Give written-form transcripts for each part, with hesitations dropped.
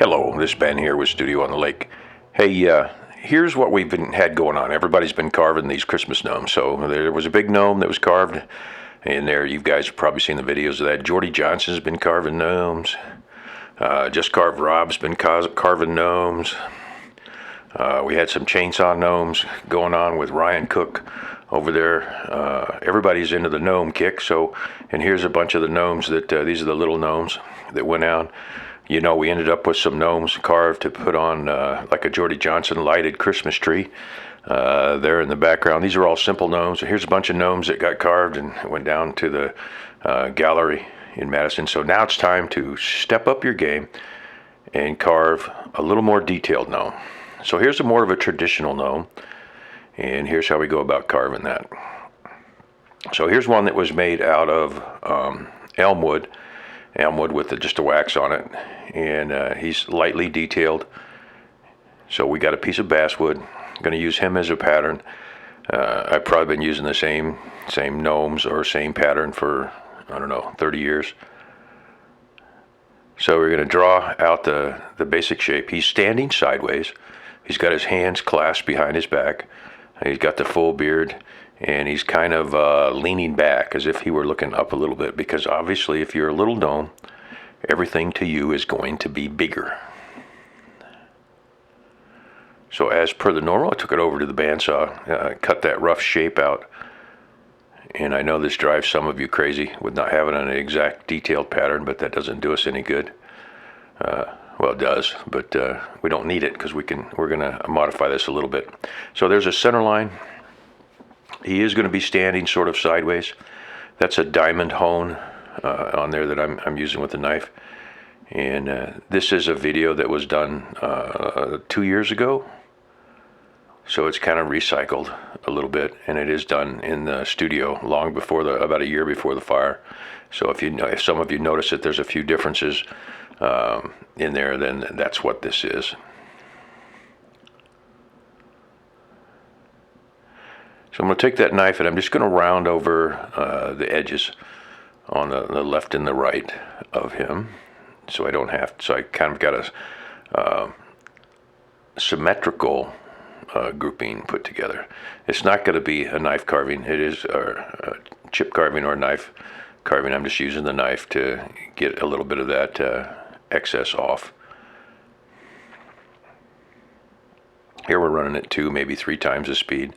Hello, this is Ben here with Studio on the Lake. Hey, here's what we've had going on. Everybody's been carving these Christmas gnomes. So there was a big gnome that was carved in there. You guys have probably seen the videos of that. Jordy Johnson's been carving gnomes. Just Carved Rob's been carving gnomes. We had some chainsaw gnomes going on with Ryan Cook over there. Everybody's into the gnome kick. And here's a bunch of the gnomes that, these are the little gnomes that went out. You know, we ended up with some gnomes carved to put on like a Jordy Johnson lighted Christmas tree there in the background. These are all simple gnomes. Here's a bunch of gnomes that got carved and went down to the gallery in Madison. So now it's time to step up your game and carve a little more detailed gnome. So here's more of a traditional gnome, and here's how we go about carving that. So here's one that was made out of elm wood with just a wax on it, and he's lightly detailed. So we got a piece of basswood. I'm going to use him as a pattern. I've probably been using the same gnomes or same pattern for, I don't know, 30 years. So we're going to draw out the basic shape. He's standing sideways. He's got his hands clasped behind his back. He's got the full beard, and he's kind of leaning back as if he were looking up a little bit, because obviously if you're a little gnome, everything to you is going to be bigger. So as per the normal, I took it over to the bandsaw, cut that rough shape out. And I know this drives some of you crazy with not having an exact detailed pattern, but that doesn't do us any good. Well, it does, but we don't need it because we're going to modify this a little bit. So there's a center line. He is going to be standing sort of sideways. That's a diamond hone on there that I'm using with the knife. And this is a video that was done 2 years ago. So it's kind of recycled a little bit, and it is done in the studio long before about a year before the fire. So if some of you notice that there's a few differences in there, then that's what this is. So I'm going to take that knife and I'm just going to round over the edges on the left and the right of him, so I kind of got a symmetrical grouping put together. It's not going to be a knife carving. It is a chip carving or knife carving. I'm just using the knife to get a little bit of that excess off. Here we're running at 2, maybe 3 times the speed.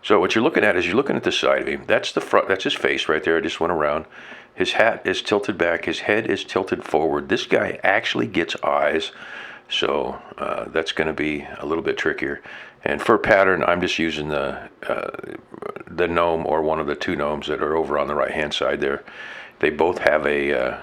So what you're looking at is you're looking at the side of him. That's the front. That's his face right there. I just went around. His hat is tilted back. His head is tilted forward. This guy actually gets eyes, so that's going to be a little bit trickier. And for pattern, I'm just using the gnome or one of the 2 gnomes that are over on the right-hand side there. They both have a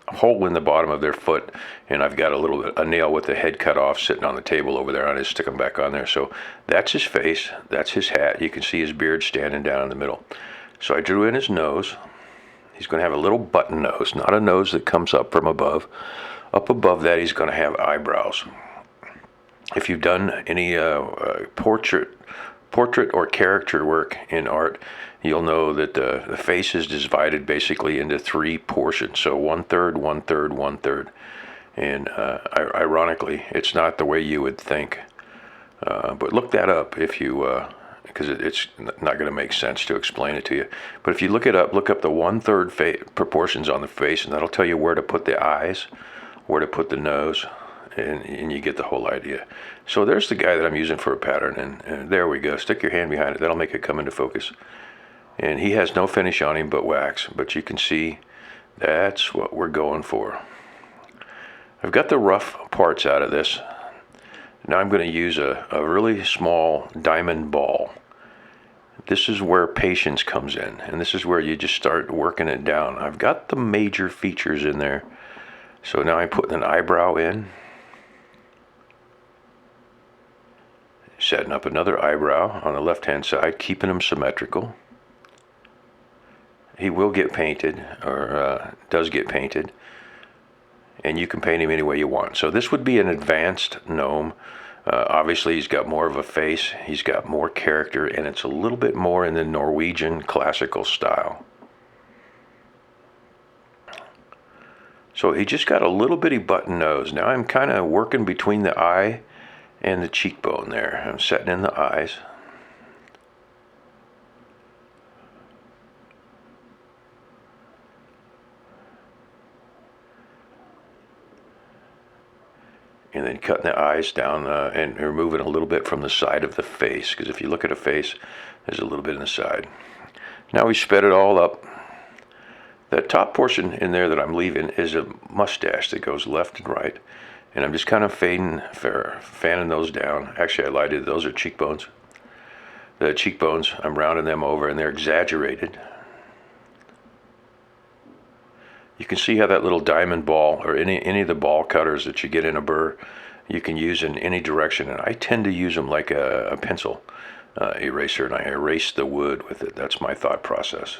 hole in the bottom of their foot, and I've got a nail with the head cut off sitting on the table over there. I just stick them back on there. So that's his face, that's his hat. You can see his beard standing down in the middle. So I drew in his nose. He's going to have a little button nose, not a nose that comes up from above. Up above that, he's going to have eyebrows. If you've done any portrait or character work in art, you'll know that the face is divided basically into 3 portions. So 1/3, 1/3, 1/3. And ironically, it's not the way you would think. But look that up if you, because it's not going to make sense to explain it to you. But if you look up the 1/3 proportions on the face, and that'll tell you where to put the eyes, where to put the nose, and you get the whole idea. So there's the guy that I'm using for a pattern, and there we go. Stick your hand behind it. That'll make it come into focus. And he has no finish on him but wax, but you can see that's what we're going for. I've got the rough parts out of this. Now I'm going to use a really small diamond ball. This is where patience comes in, and this is where you just start working it down. I've got the major features in there. So now I'm putting an eyebrow in. Setting up another eyebrow on the left-hand side, keeping them symmetrical. He will get painted, or does get painted, and you can paint him any way you want. So this would be an advanced gnome. Obviously, he's got more of a face, he's got more character, and it's a little bit more in the Norwegian classical style. So he just got a little bitty button nose. Now I'm kind of working between the eye and the cheekbone there. I'm setting in the eyes. And then cutting the eyes down and removing a little bit from the side of the face, because if you look at a face, there's a little bit in the side. Now we sped it all up. That top portion in there that I'm leaving is a mustache that goes left and right. And I'm just kind of fanning those down. Actually, I lied to you, those are cheekbones. The cheekbones, I'm rounding them over, and they're exaggerated. You can see how that little diamond ball, or any of the ball cutters that you get in a burr, you can use in any direction. And I tend to use them like a pencil eraser, and I erase the wood with it. That's my thought process.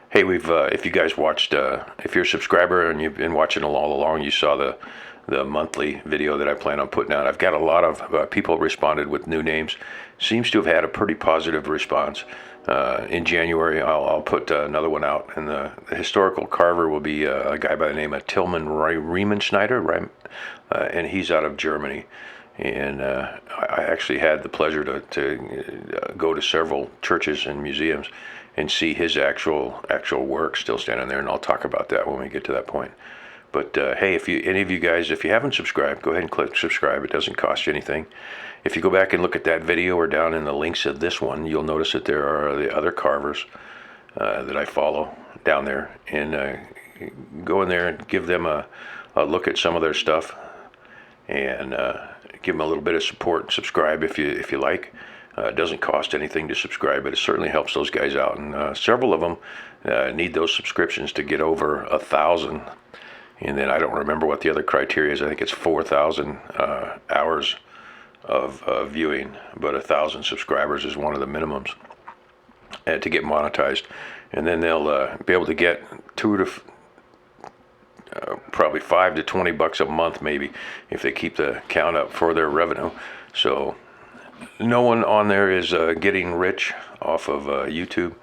Hey, if you guys watched, if you're a subscriber and you've been watching all along, you saw the monthly video that I plan on putting out. I've got a lot of people responded with new names. Seems to have had a pretty positive response. In January, I'll put another one out, and the historical carver will be a guy by the name of Tillman Riemenschneider, right? And he's out of Germany. And I actually had the pleasure to go to several churches and museums and see his actual work still standing there, and I'll talk about that when we get to that point. But hey, if any of you guys, if you haven't subscribed, go ahead and click subscribe. It doesn't cost you anything. If you go back and look at that video or down in the links of this one, you'll notice that there are the other carvers that I follow down there, and go in there and give them a look at some of their stuff, and give them a little bit of support. Subscribe if you like. It doesn't cost anything to subscribe, but it certainly helps those guys out. And several of them need those subscriptions to get over 1,000. And then I don't remember what the other criteria is. I think it's 4,000 hours of viewing, but 1,000 subscribers is one of the minimums to get monetized. And then they'll be able to get probably $5 to $20 a month, maybe, if they keep the count up for their revenue. So no one on there is getting rich off of YouTube,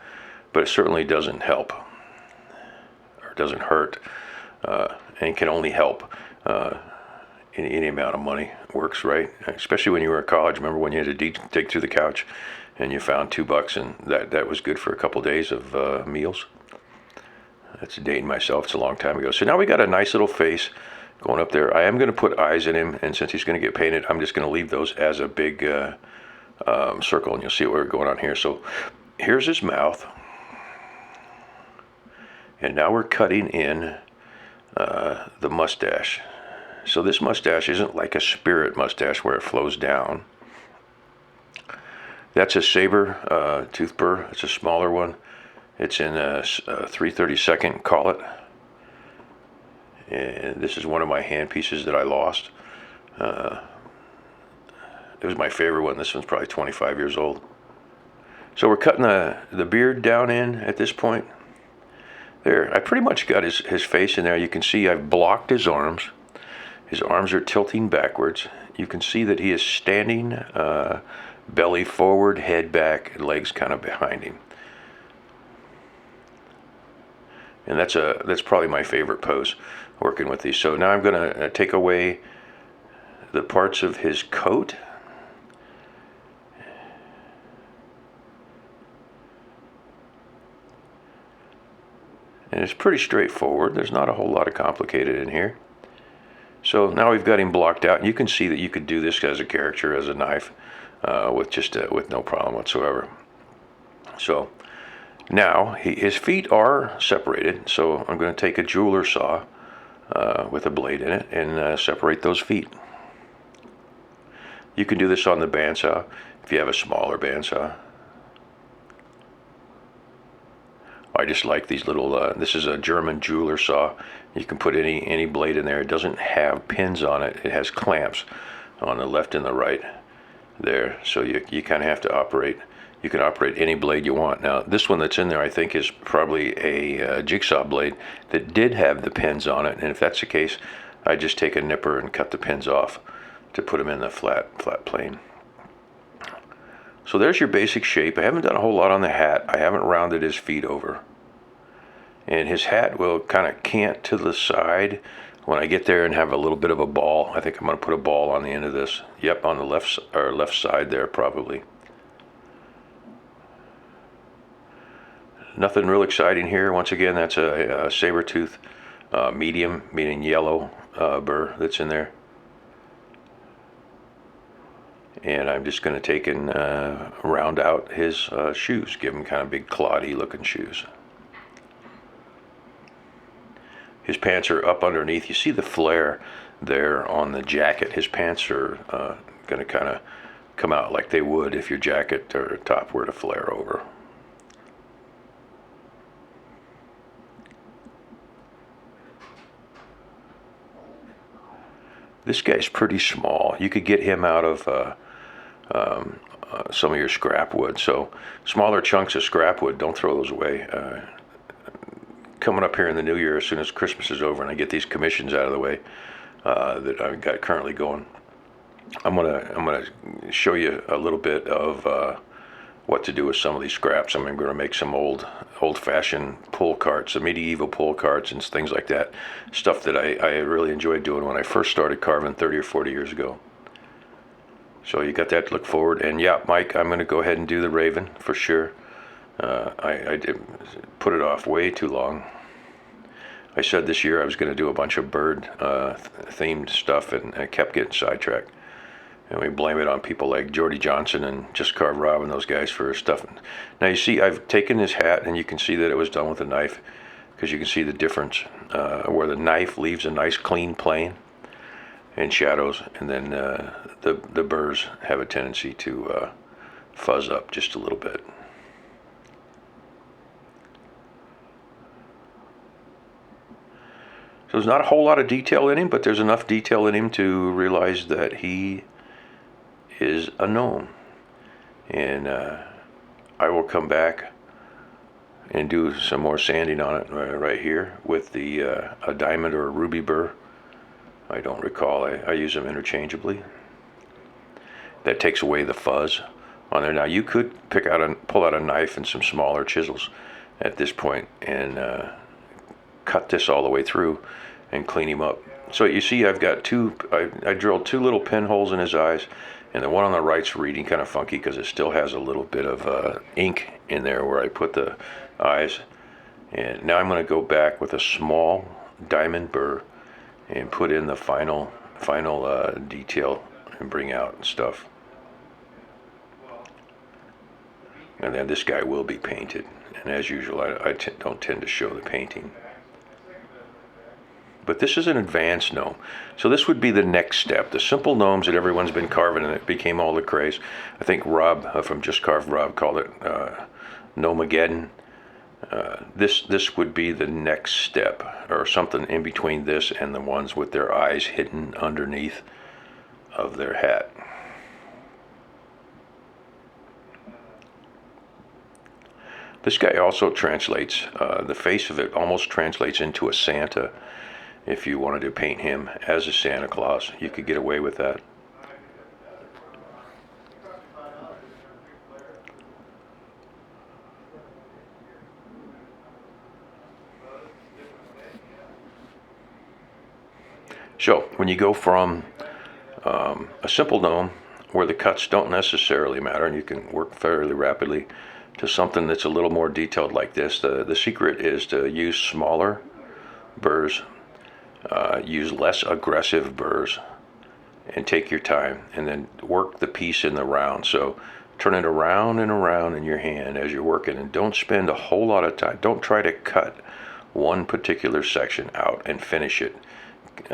but it certainly doesn't help, or doesn't hurt, and can only help. Any amount of money works, right? Especially when you were at college. Remember when you had to dig through the couch and you found $2, and that was good for a couple days of meals. That's dating myself. It's a long time ago. So now we got a nice little face going up there. I am going to put eyes in him, and since he's going to get painted, I'm just going to leave those as a big circle, and you'll see what we're going on here. So here's his mouth, and now we're cutting in the mustache. So this mustache isn't like a spirit mustache where it flows down. That's a saber tooth burr. It's a smaller one. It's in a 3/32 collet. And this is one of my hand pieces that I lost. It was my favorite one. This one's probably 25 years old. So we're cutting the beard down in at this point. There, I pretty much got his face in there. You can see I've blocked his arms. His arms are tilting backwards. You can see that he is standing belly forward, head back, legs kind of behind him. And that's probably my favorite pose working with these. So now I'm going to take away the parts of his coat. And it's pretty straightforward. There's not a whole lot of complicated in here. So now we've got him blocked out. And you can see that you could do this as a caricature, as a knife, with no problem whatsoever. So now his feet are separated. So I'm going to take a jeweler saw with a blade in it and separate those feet. You can do this on the bandsaw if you have a smaller bandsaw. I just like these little, this is a German jeweler saw. You can put any blade in there. It doesn't have pins on it. It has clamps on the left and the right there. So you kind of have to operate You can operate any blade you want. Now, this one that's in there, I think, is probably a jigsaw blade that did have the pins on it. And if that's the case, I just take a nipper and cut the pins off to put them in the flat plane. So there's your basic shape. I haven't done a whole lot on the hat. I haven't rounded his feet over. And his hat will kind of cant to the side when I get there and have a little bit of a ball. I think I'm going to put a ball on the end of this. Yep, on the left side there probably. Nothing real exciting here. Once again, that's a saber-tooth medium, meaning yellow burr that's in there. And I'm just going to take and round out his shoes, give him kind of big cloddy looking shoes. His pants are up underneath. You see the flare there on the jacket. His pants are going to kind of come out like they would if your jacket or top were to flare over. This guy's pretty small. You could get him out of some of your scrap wood. So smaller chunks of scrap wood, don't throw those away. Coming up here in the new year, as soon as Christmas is over and I get these commissions out of the way that I've got currently going, I'm gonna show you a little bit of what to do with some of these scraps. I'm going to make some old-fashioned pull carts, some medieval pull carts and things like that. Stuff that I really enjoyed doing when I first started carving 30 or 40 years ago. So you got that to look forward. And yeah, Mike, I'm going to go ahead and do the raven for sure. I did put it off way too long. I said this year I was going to do a bunch of bird themed stuff, and I kept getting sidetracked. And we blame it on people like Jordy Johnson and Just Carve Rob and those guys for stuff. Now you see I've taken this hat, and you can see that it was done with a knife, because you can see the difference where the knife leaves a nice clean plane and shadows, and then the burrs have a tendency to fuzz up just a little bit. So there's not a whole lot of detail in him, but there's enough detail in him to realize that he is a gnome. And I will come back and do some more sanding on it right here with the a diamond or a ruby burr. I don't recall. I use them interchangeably. That takes away the fuzz on there. Now you could pull out a knife and some smaller chisels at this point and cut this all the way through and clean him up. So you see I've got I drilled two little pinholes in his eyes, and the one on the right's reading kind of funky because it still has a little bit of ink in there where I put the eyes. And now I'm going to go back with a small diamond burr and put in the final detail and bring out stuff. And then this guy will be painted. And as usual, I don't tend to show the painting. But this is an advanced gnome. So this would be the next step. The simple gnomes that everyone's been carving, and it became all the craze. I think Rob from Just Carve Rob called it Gnomegeddon. This would be the next step, or something in between this and the ones with their eyes hidden underneath of their hat. This guy also translates, the face of it almost translates into a Santa. If you wanted to paint him as a Santa Claus, you could get away with that. So when you go from a simple gnome where the cuts don't necessarily matter and you can work fairly rapidly to something that's a little more detailed like this, the secret is to use smaller burrs, use less aggressive burrs, and take your time, and then work the piece in the round. So turn it around and around in your hand as you're working, and don't spend a whole lot of time. Don't try to cut one particular section out and finish it.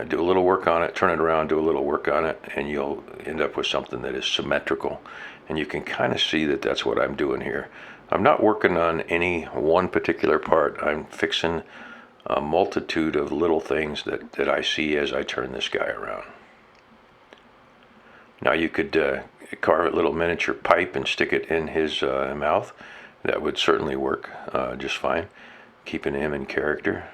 Do a little work on it, turn it around, do a little work on it, and you'll end up with something that is symmetrical. And you can kind of see that that's what I'm doing here. I'm not working on any one particular part. I'm fixing a multitude of little things that I see as I turn this guy around. Now you could carve a little miniature pipe and stick it in his mouth. That would certainly work just fine, keeping him in character.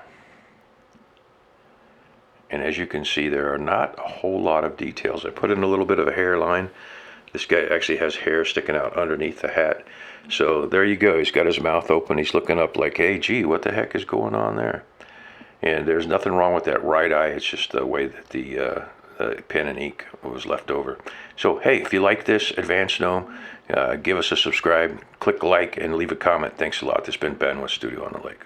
And as you can see, there are not a whole lot of details. I put in a little bit of a hairline. This guy actually has hair sticking out underneath the hat. So there you go. He's got his mouth open. He's looking up like, hey, gee, what the heck is going on there? And there's nothing wrong with that right eye. It's just the way that the pen and ink was left over. So, hey, if you like this advanced gnome, give us a subscribe, click like, and leave a comment. Thanks a lot. This has been Ben with Studio on the Lake.